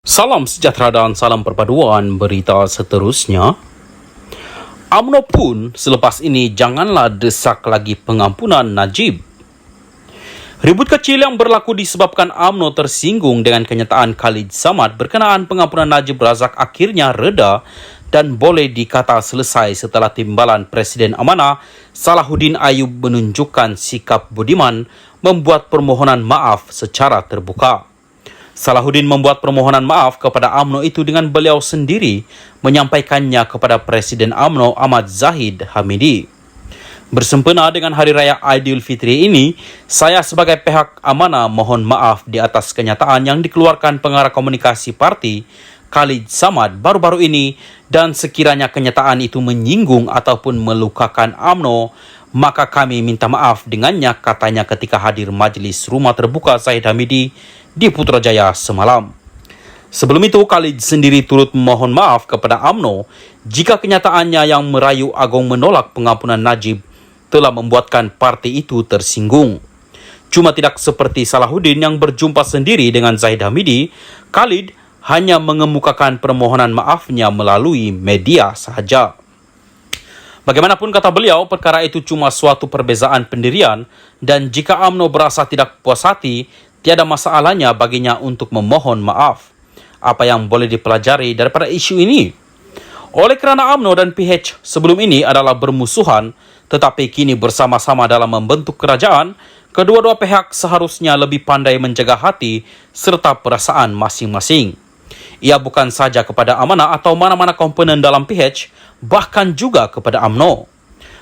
Salam sejahtera dan salam perpaduan berita seterusnya. UMNO pun selepas ini janganlah desak lagi pengampunan Najib. Ribut kecil yang berlaku disebabkan UMNO tersinggung dengan kenyataan Khalid Samad berkenaan pengampunan Najib Razak akhirnya reda dan boleh dikata selesai setelah timbalan Presiden Amanah Salahuddin Ayub menunjukkan sikap budiman membuat permohonan maaf secara terbuka. Salahuddin membuat permohonan maaf kepada UMNO itu dengan beliau sendiri menyampaikannya kepada Presiden UMNO Ahmad Zahid Hamidi. Bersempena dengan Hari Raya Aidilfitri ini, saya sebagai pihak Amanah mohon maaf di atas kenyataan yang dikeluarkan pengarah komunikasi parti Khalid Samad baru-baru ini, dan sekiranya kenyataan itu menyinggung ataupun melukakan UMNO, maka kami minta maaf dengannya, katanya ketika hadir Majlis Rumah Terbuka Zahid Hamidi di Putrajaya semalam. Sebelum itu, Khalid sendiri turut memohon maaf kepada UMNO jika kenyataannya yang merayu Agong menolak pengampunan Najib telah membuatkan parti itu tersinggung. Cuma tidak seperti Salahuddin yang berjumpa sendiri dengan Zahid Hamidi, Khalid hanya mengemukakan permohonan maafnya melalui media sahaja. Bagaimanapun kata beliau, perkara itu cuma suatu perbezaan pendirian, dan jika UMNO berasa tidak puas hati, tiada masalahnya baginya untuk memohon maaf. Apa yang boleh dipelajari daripada isu ini? Oleh kerana UMNO dan PH sebelum ini adalah bermusuhan, tetapi kini bersama-sama dalam membentuk kerajaan, kedua-dua pihak seharusnya lebih pandai menjaga hati serta perasaan masing-masing. Ia bukan saja kepada Amanah atau mana-mana komponen dalam PH, bahkan juga kepada UMNO.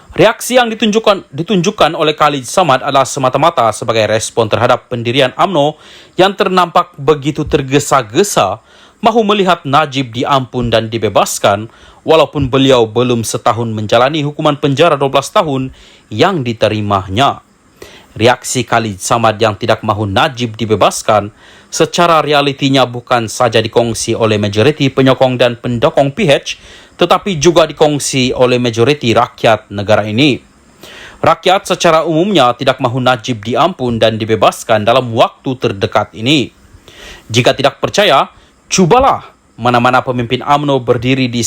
Reaksi yang ditunjukkan oleh Khalid Samad adalah semata-mata sebagai respon terhadap pendirian UMNO yang ternampak begitu tergesa-gesa mahu melihat Najib diampun dan dibebaskan walaupun beliau belum setahun menjalani hukuman penjara 12 tahun yang diterimanya. Reaksi Khalid Samad yang tidak mahu Najib dibebaskan secara realitinya bukan saja dikongsi oleh majoriti penyokong dan pendukung PH, tetapi juga dikongsi oleh majoriti rakyat negara ini. Rakyat secara umumnya tidak mahu Najib diampun dan dibebaskan dalam waktu terdekat ini. Jika tidak percaya, cubalah mana-mana pemimpin UMNO berdiri di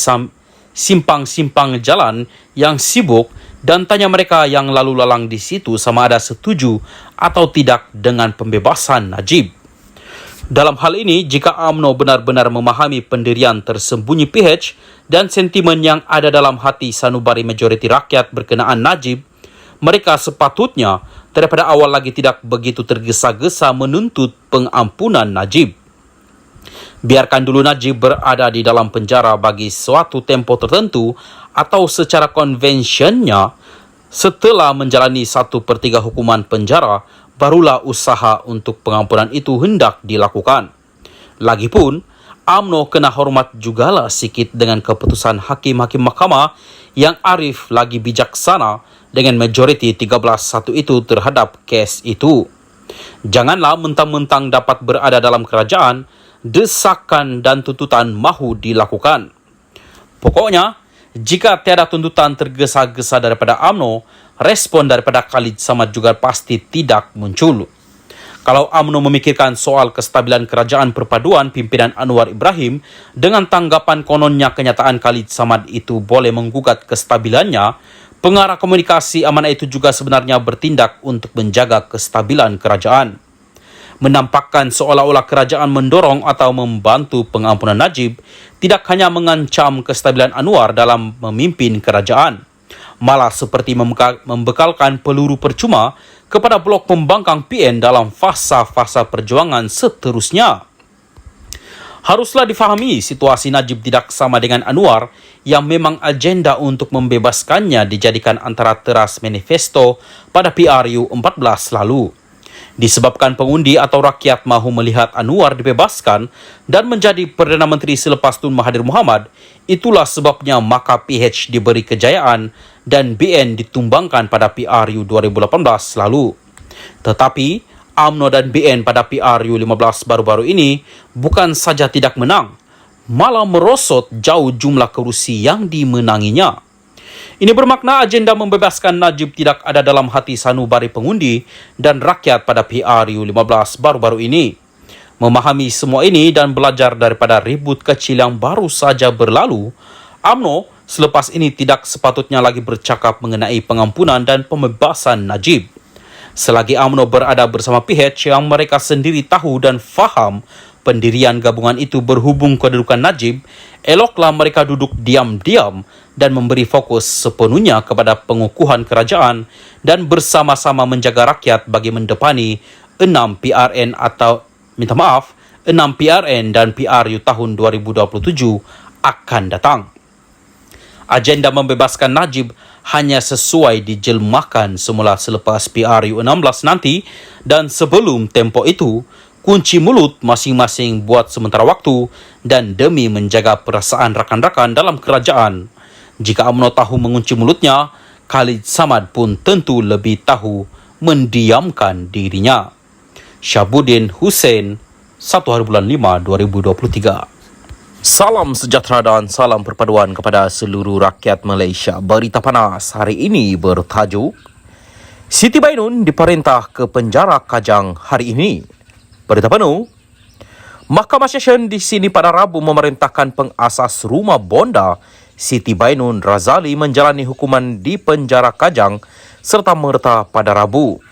simpang-simpang jalan yang sibuk dan tanya mereka yang lalu lalang di situ sama ada setuju atau tidak dengan pembebasan Najib. Dalam hal ini, jika UMNO benar-benar memahami pendirian tersembunyi PH dan sentimen yang ada dalam hati sanubari majoriti rakyat berkenaan Najib, mereka sepatutnya daripada awal lagi tidak begitu tergesa-gesa menuntut pengampunan Najib. Biarkan dulu Najib berada di dalam penjara bagi suatu tempo tertentu atau secara konvensionnya, setelah menjalani 1/3 hukuman penjara, barulah usaha untuk pengampunan itu hendak dilakukan. Lagipun, UMNO kena hormat jugalah sikit dengan keputusan hakim-hakim mahkamah yang arif lagi bijaksana dengan majoriti 13-1 itu terhadap kes itu. Janganlah mentang-mentang dapat berada dalam kerajaan, desakan dan tuntutan mahu dilakukan. Pokoknya, jika tiada tuntutan tergesa-gesa daripada UMNO, respon daripada Khalid Samad juga pasti tidak muncul. Kalau UMNO memikirkan soal kestabilan kerajaan perpaduan pimpinan Anwar Ibrahim dengan tanggapan kononnya kenyataan Khalid Samad itu boleh menggugat kestabilannya, pengarah komunikasi Amanah itu juga sebenarnya bertindak untuk menjaga kestabilan kerajaan. Menampakkan seolah-olah kerajaan mendorong atau membantu pengampunan Najib tidak hanya mengancam kestabilan Anwar dalam memimpin kerajaan, malah seperti membekalkan peluru percuma kepada blok pembangkang PN dalam fasa-fasa perjuangan seterusnya. Haruslah difahami situasi Najib tidak sama dengan Anwar yang memang agenda untuk membebaskannya dijadikan antara teras manifesto pada PRU 14 lalu. Disebabkan pengundi atau rakyat mahu melihat Anwar dibebaskan dan menjadi Perdana Menteri selepas Tun Mahathir Mohamad, itulah sebabnya maka PH diberi kejayaan dan BN ditumbangkan pada PRU 2018 lalu. Tetapi UMNO dan BN pada PRU 15 baru-baru ini bukan saja tidak menang, malah merosot jauh jumlah kerusi yang dimenanginya. Ini bermakna agenda membebaskan Najib tidak ada dalam hati sanubari pengundi dan rakyat pada PRU 15 baru-baru ini. Memahami semua ini dan belajar daripada ribut kecil yang baru saja berlalu, UMNO selepas ini tidak sepatutnya lagi bercakap mengenai pengampunan dan pembebasan Najib. Selagi UMNO berada bersama PH yang mereka sendiri tahu dan faham pendirian gabungan itu berhubung kedudukan Najib, eloklah mereka duduk diam-diam dan memberi fokus sepenuhnya kepada pengukuhan kerajaan dan bersama-sama menjaga rakyat bagi mendepani 6 PRN atau 6 PRN dan PRU tahun 2027 akan datang. Agenda membebaskan Najib hanya sesuai dijelmahkan semula selepas PRU 16 nanti, dan sebelum tempoh itu, kunci mulut masing-masing buat sementara waktu dan demi menjaga perasaan rakan-rakan dalam kerajaan. Jika UMNO tahu mengunci mulutnya, Khalid Samad pun tentu lebih tahu mendiamkan dirinya. Syabuddin Hussein, 1 hari bulan 5 2023. Salam sejahtera dan salam perpaduan kepada seluruh rakyat Malaysia. Berita panas hari ini bertajuk Siti Bainun diperintah ke penjara Kajang hari ini. Berita penuh, Mahkamah Session di sini pada Rabu memerintahkan pengasas rumah bonda Siti Bainun Razali menjalani hukuman di penjara Kajang serta merta pada Rabu.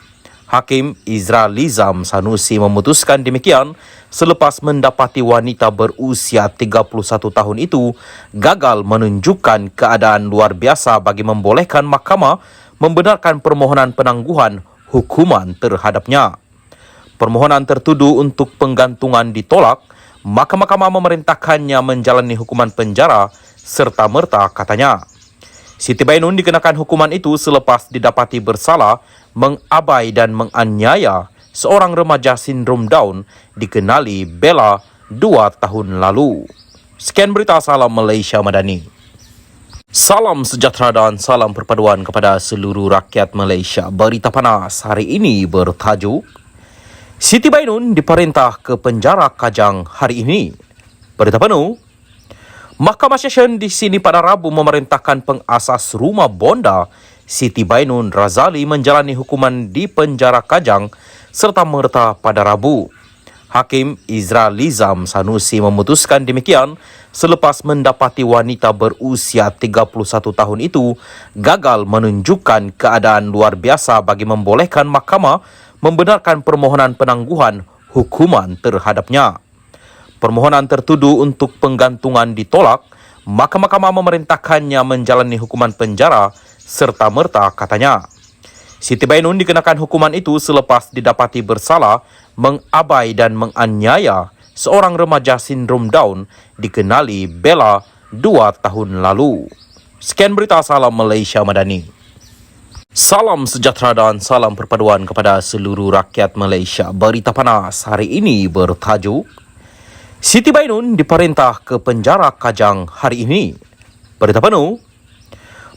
Hakim Izra Lizam Sanusi memutuskan demikian selepas mendapati wanita berusia 31 tahun itu gagal menunjukkan keadaan luar biasa bagi membolehkan mahkamah membenarkan permohonan penangguhan hukuman terhadapnya. Permohonan tertuduh untuk penggantungan ditolak, maka mahkamah memerintahkannya menjalani hukuman penjara serta merta, katanya. Siti Bainun dikenakan hukuman itu selepas didapati bersalah mengabai dan menganiaya seorang remaja sindrom Down dikenali Bella 2 tahun lalu. Sekian berita Salam Malaysia Madani. Salam sejahtera dan salam perpaduan kepada seluruh rakyat Malaysia. Berita panas hari ini bertajuk Siti Bainun diperintah ke penjara Kajang hari ini. Berita penuh, Mahkamah Session di sini pada Rabu memerintahkan pengasas rumah bonda Siti Bainun Razali menjalani hukuman di penjara Kajang serta merta pada Rabu. Hakim Izra Lizam Sanusi memutuskan demikian selepas mendapati wanita berusia 31 tahun itu gagal menunjukkan keadaan luar biasa bagi membolehkan mahkamah membenarkan permohonan penangguhan hukuman terhadapnya. Permohonan tertuduh untuk penggantungan ditolak, maka mahkamah memerintahkannya menjalani hukuman penjara serta merta, katanya. Siti Bainun dikenakan hukuman itu selepas didapati bersalah mengabai dan menganiaya seorang remaja sindrom Down dikenali Bella 2 tahun lalu. Sekian berita Salam Malaysia Madani. Salam sejahtera dan salam perpaduan kepada seluruh rakyat Malaysia. Berita panas hari ini bertajuk Siti Bainun diperintah ke penjara Kajang hari ini. Berita penuh,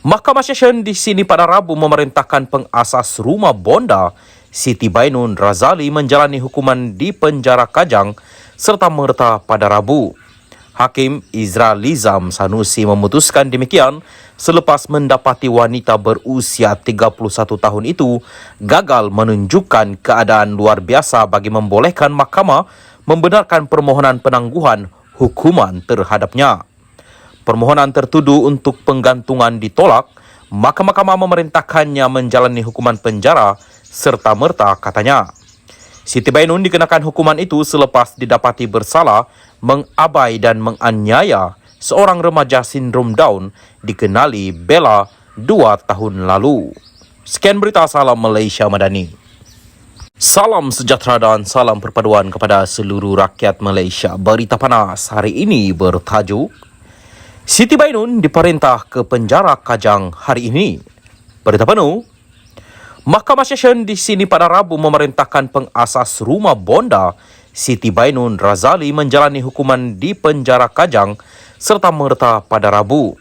Mahkamah Session di sini pada Rabu memerintahkan pengasas rumah bonda Siti Bainun Razali menjalani hukuman di penjara Kajang serta merta pada Rabu. Hakim Izra Lizam Sanusi memutuskan demikian selepas mendapati wanita berusia 31 tahun itu gagal menunjukkan keadaan luar biasa bagi membolehkan mahkamah membenarkan permohonan penangguhan hukuman terhadapnya. Permohonan tertuduh untuk penggantungan ditolak, maka mahkamah memerintahkannya menjalani hukuman penjara serta merta, katanya. Siti Bainun dikenakan hukuman itu selepas didapati bersalah mengabai dan menganiaya seorang remaja sindrom Down dikenali Bella 2 tahun lalu. Sekian berita Salam Malaysia Madani. Salam sejahtera dan salam perpaduan kepada seluruh rakyat Malaysia. Berita panas hari ini bertajuk Siti Bainun diperintah ke penjara Kajang hari ini. Berita penuh, Mahkamah Session di sini pada Rabu memerintahkan pengasas rumah bonda Siti Bainun Razali menjalani hukuman di penjara Kajang serta merta pada Rabu.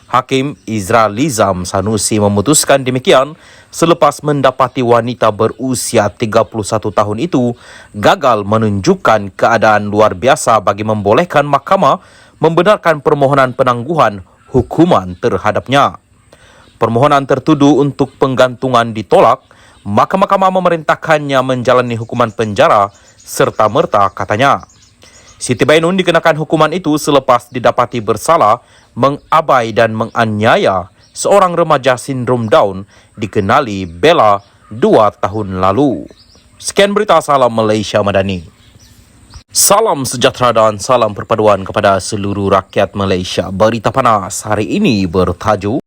Hakim Izra Lizam Sanusi memutuskan demikian selepas mendapati wanita berusia 31 tahun itu gagal menunjukkan keadaan luar biasa bagi membolehkan mahkamah membenarkan permohonan penangguhan hukuman terhadapnya. Permohonan tertuduh untuk penggantungan ditolak, maka mahkamah memerintahkannya menjalani hukuman penjara serta-merta, katanya. Siti Bainun dikenakan hukuman itu selepas didapati bersalah mengabai dan menganiaya seorang remaja sindrom Down dikenali Bella 2 tahun lalu. Sekian berita Salam Malaysia Madani. Salam sejahtera dan salam perpaduan kepada seluruh rakyat Malaysia. Berita panas hari ini bertajuk